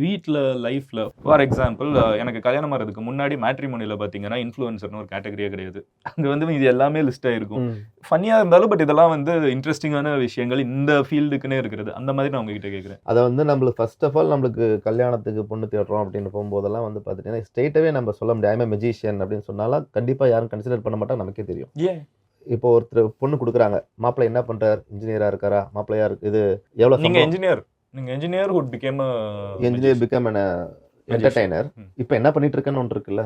வீட்டில் லைஃப்பில் for example எனக்கு கல்யாணம் ஆகிறதுக்கு முன்னாடி மேட்ரிமோனியில் பார்த்தீங்கன்னா இன்ஃப்ளூயன்சர்னு ஒரு கேட்டகரியே கிடையாது. அங்கே வந்து இது எல்லாமே லிஸ்ட் ஆகிருக்கும். ஃபன்னியாக இருந்தாலும் பட் இதெல்லாம் வந்து இன்ட்ரெஸ்டிங்கான விஷயங்கள் இந்த ஃபீல்டுக்குன்னே இருக்கிறது. அந்த மாதிரி நான் உங்ககிட்ட கேட்குறேன். அதை வந்து நம்மளுக்கு ஃபர்ஸ்ட் ஆஃப் ஆல் நம்மளுக்கு கல்யாணத்துக்கு பொண்ணு தேடுறோம் அப்படின்னு போகும்போதெல்லாம் வந்து பார்த்துட்டீங்கன்னா ஸ்ட்ரெயிட்டாகவே நம்ம சொல்ல முடியாது. ஐம் மெஜிஷியன் அப்படின்னு சொன்னாலும் கண்டிப்பாக யாரும் கன்சிடர் பண்ண மாட்டாங்க, நமக்கே தெரியும். ஏன் இப்போ ஒருத்தர் பொண்ணு கொடுக்குறாங்க, மாப்பிள்ளை என்ன பண்ணுறாரு, இன்ஜினியராக இருக்காரா, மாப்பிள்ளையா இருக்கு, இது எவ்வளோ நீங்கள் engineer would become a engineer become an entertainer. இப்போ என்ன பண்ணிட்டு இருக்கேன்னு ஒன்று இருக்குல்ல.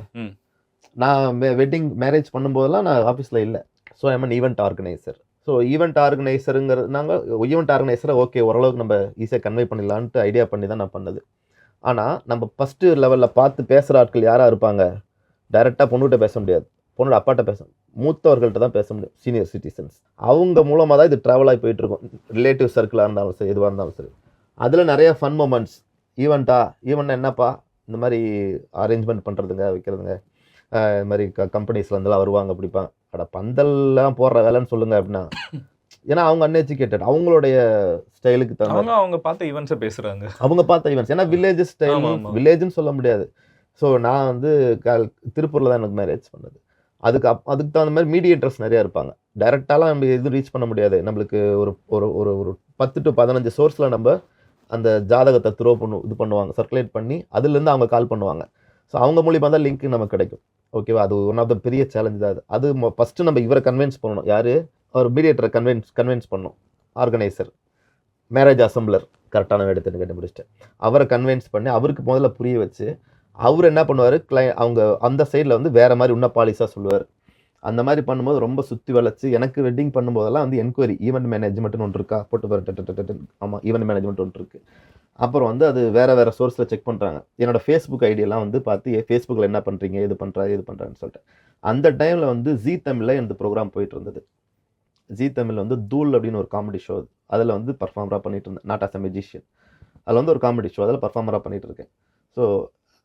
நான் வெட்டிங் மேரேஜ் பண்ணும்போதெல்லாம் நான் ஆஃபீஸில் இல்லை. So I'm an event organiser. So event ஆர்கனைசருங்கிறது நாங்கள் ஈவெண்ட் ஆர்கனைசரை ஓகே ஓரளவுக்கு நம்ம ஈஸியாக கன்வே பண்ணிடலான்ட்டு ஐடியா பண்ணி தான் நான் பண்ணது. ஆனால் நம்ம ஃபஸ்ட்டு லெவலில் பார்த்து பேசுகிற ஆட்கள் யாராக இருப்பாங்க, டைரெக்டாக பொண்ணுகிட்ட பேச முடியாது, பொண்ணோட அப்பாட்ட பேச, மூத்தவர்கள்ட்ட தான் பேச முடியும், சீனியர் சிட்டிசன்ஸ். அவங்க மூலமாக தான் இது ட்ராவல் ஆகி போயிட்டுருக்கும். ரிலேட்டிவ் சர்க்கிளாக இருந்தாலும் சரி, எதுவாக இருந்தாலும் சரி. அதில் நிறைய ஃபன் மூமெண்ட்ஸ். ஈவெண்ட்னா என்னப்பா, இந்த மாதிரி அரேஞ்ச்மெண்ட் பண்ணுறதுங்க, வைக்கிறதுங்க, இது மாதிரி கம்பெனிஸ்லேருந்துலாம் வருவாங்க, பிடிப்பாங்க, அட பந்தல்லாம் போடுற வேலைன்னு சொல்லுங்க அப்படின்னா. ஏன்னா அவங்க அன்எஜுகேட்டட், அவங்களுடைய ஸ்டைலுக்கு தகுந்த அவங்க பார்த்த ஈவெண்ட்ஸை பேசுகிறாங்க. அவங்க பார்த்த ஈவெண்ட்ஸ். ஏன்னா வில்லேஜ் ஸ்டைல், வில்லேஜ்னு சொல்ல முடியாது. ஸோ நான் வந்து திருப்பூரில் தான் எனக்கு மேரேஜ் பண்ணது. அதுக்கு தகுந்த மாதிரி மீடியேட்டர்ஸ் நிறையா இருப்பாங்க. டைரெக்டாலாம் நம்ம எதுவும் ரீச் பண்ண முடியாது. நம்மளுக்கு ஒரு ஒரு ஒரு 10 to 15 சோர்ஸில் நம்ம அந்த ஜாதகத்தை இது பண்ணுவாங்க, சர்க்குலேட் பண்ணி அதுலேருந்து அவங்க கால் பண்ணுவாங்க. ஸோ அவங்க மூலியமாக தான் லிங்க் நமக்கு கிடைக்கும். ஓகேவா? அது ஒன் ஆஃப் த பெரிய சேலஞ்ச் தான். அது ஃபஸ்ட்டு நம்ம இவரை கன்வின்ஸ் பண்ணணும். யார்? அவர் மீடியேட்டரை கன்வின்ஸ் பண்ணணும். ஆர்கனைசர், மேரேஜ் அசம்பிளர், கரெக்டான எடுத்துன்னு கேட்டு முடிச்சுட்டு அவரை கன்வின்ஸ் பண்ணி அவருக்கு முதல்ல புரிய வச்சு அவர் என்ன பண்ணுவார், அவங்க அந்த சைடில் வந்து வேறு மாதிரி இன்னும் பாலிஸாக சொல்லுவார். அந்த மாதிரி பண்ணும்போது ரொம்ப சுற்றி வளைச்சு எனக்கு வெட்டிங் பண்ணும்போதெல்லாம் வந்து என்கொயரி, ஈவெண்ட் மேனேஜ்மெண்ட்னு ஒன்று இருக்கா, போட்டு ஆமாம் ஈவெண்ட் மேனேஜ்மெண்ட் ஒன்று இருக்குது. அப்புறம் வந்து அது வேறு சோர்ஸில் செக் பண்ணுறாங்க. என்னோடய ஃபேஸ்புக் ஐடியெல்லாம் வந்து பார்த்து ஃபேஸ்புக்கில் என்ன பண்ணுறீங்க, இது பண்ணுறான்னு சொல்லிட்டு. அந்த டைமில் வந்து ஜீ தமிழில் இந்த ப்ரோக்ராம் போயிட்டு இருந்தது. ஜீ தமிழ் வந்து தூள் அப்படின்னு ஒரு காமெடி ஷோ. அதில் வந்து பர்ஃபார்மராக பண்ணிட்டு இருந்தேன், நாட் ஆஸ் அ மெஜிஷியன். அதில் வந்து ஒரு காமெடி ஷோ, அதில் பர்ஃபார்மராக பண்ணிட்டு இருக்கேன். ஸோ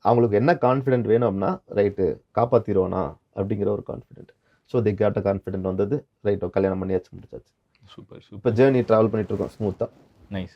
அவங்களுக்கு என்ன கான்ஃபிடென்ட் வேணும் அப்படின்னா, ரைட்டு காப்பாற்றிடுவோனா அப்படிங்கிற ஒரு confident. So the got a confident வந்தது. ரைட்டோ கல்யாணம் பண்ணியாச்சு, முடிச்சாச்சு. சூப்பர். இப்போ ஜேர்னி ட்ராவல் பண்ணிட்டு இருக்கோம் ஸ்மூத்தாக. நைஸ்.